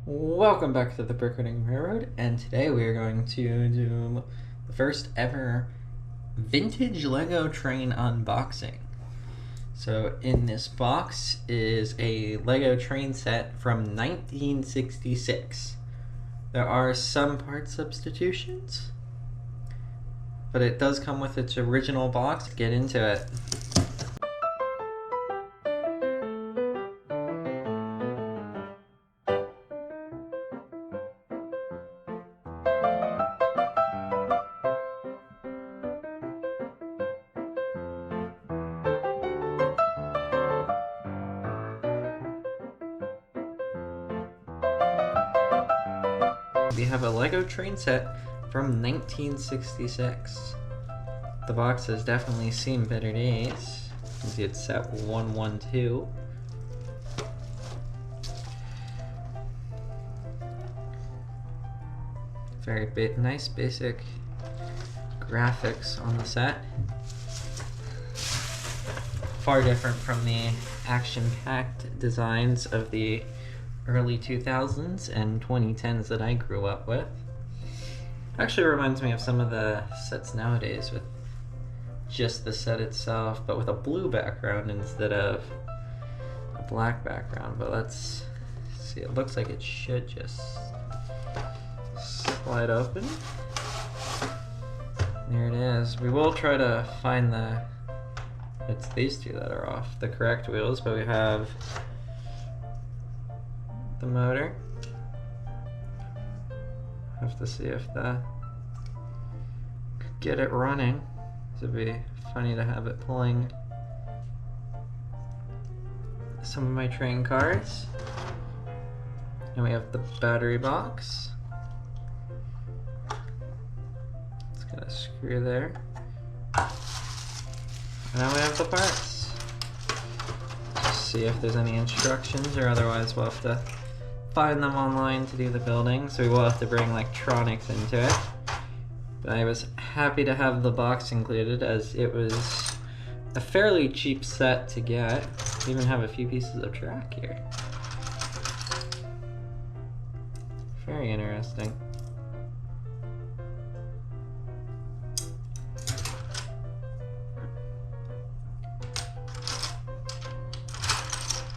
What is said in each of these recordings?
Welcome back to the Brickworking Railroad, and today we are going to do the first ever vintage Lego train unboxing. So in this box is a Lego train set from 1966. There are some part substitutions, but it does come with its original box. Get into it. We have a Lego train set from 1966. The box has definitely seen better days. You can see it's set 112. Very nice basic graphics on the set. Far different from the action-packed designs of the early 2000s and 2010s that I grew up with. Actually reminds me of some of the sets nowadays with just the set itself, but with a blue background instead of a black background. But let's see, it looks like it should just slide open. There it is. We will try to find it's these two that are off, the correct wheels, but we have the motor. Have to see if get it running. It'd be funny to have it pulling some of my train cars. And we have the battery box. It's got a screw there. And now we have the parts. Just see if there's any instructions, or otherwise we'll have to find them online to do the building, so we will have to bring electronics into it. But I was happy to have the box included, as it was a fairly cheap set to get. We even have a few pieces of track here. Very interesting.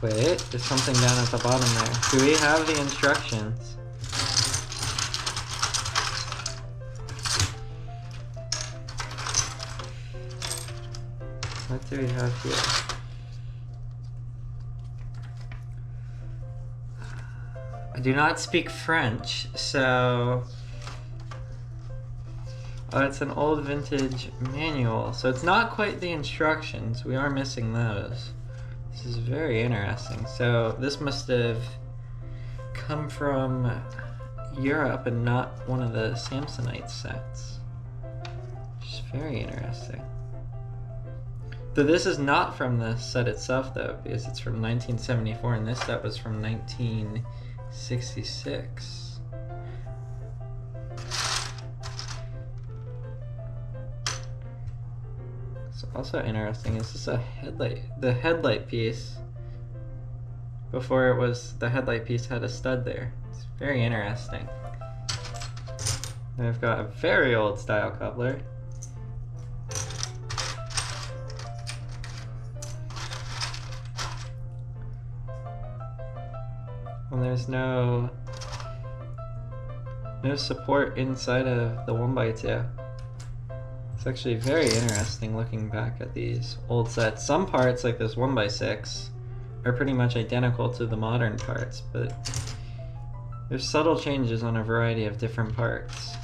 Wait, there's something down at the bottom there. Do we have the instructions? What do we have here? I do not speak French, so... Oh, it's an old vintage manual, so it's not quite the instructions. We are missing those. This is very interesting. So this must have come from Europe and not one of the Samsonite sets. Which is very interesting. So this is not from the set itself though, because it's from 1974 and this set was from 1966. Also interesting is this a headlight, the headlight piece, before it was, the headlight piece had a stud there. It's very interesting. And we've got a very old style coupler. And there's no support inside of the 1x2. It's actually very interesting looking back at these old sets. Some parts, like this 1x6, are pretty much identical to the modern parts, but there's subtle changes on a variety of different parts.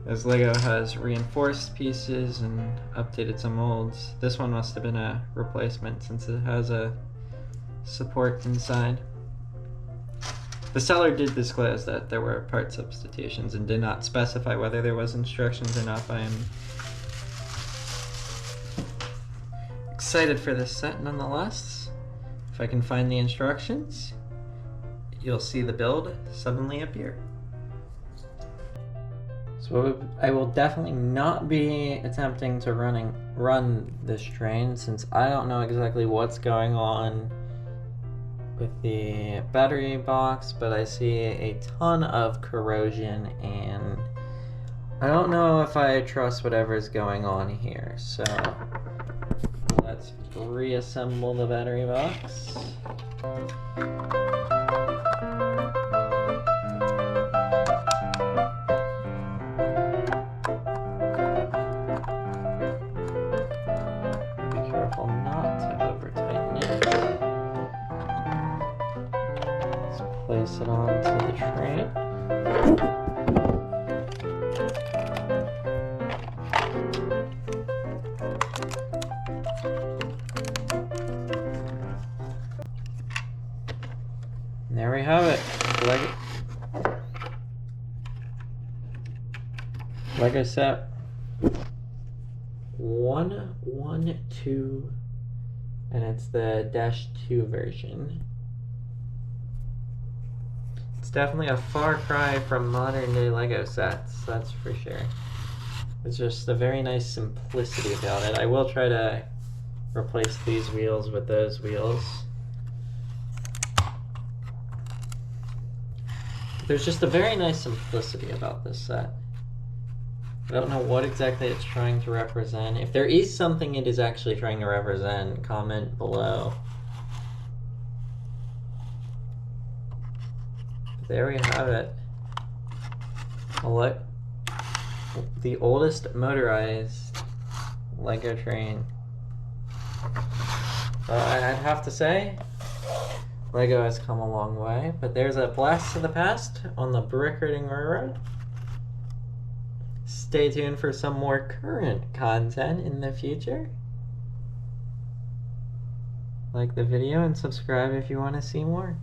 As Lego has reinforced pieces and updated some molds, this one must have been a replacement since it has a support inside. The seller did disclose that there were part substitutions and did not specify whether there was instructions or not, but I am excited for this set nonetheless. If I can find the instructions, you'll see the build suddenly appear. So I will definitely not be attempting to run run this train since I don't know exactly what's going on with the battery box, but I see a ton of corrosion and I don't know if I trust whatever's going on here. So let's reassemble the battery box. Be careful not to over tighten it. Let's place it onto the train. And there we have it. Lego set 112, and it's the -2 version. It's definitely a far cry from modern day Lego sets, that's for sure. It's just a very nice simplicity about it. I will try to replace these wheels with those wheels. There's just a very nice simplicity about this set. I don't know what exactly it's trying to represent. If there is something it is actually trying to represent, comment below. But there we have it. The oldest motorized Lego train. I'd have to say, Lego has come a long way, but there's a blast to the past on the brick-riding railroad. Stay tuned for some more current content in the future. Like the video and subscribe if you want to see more.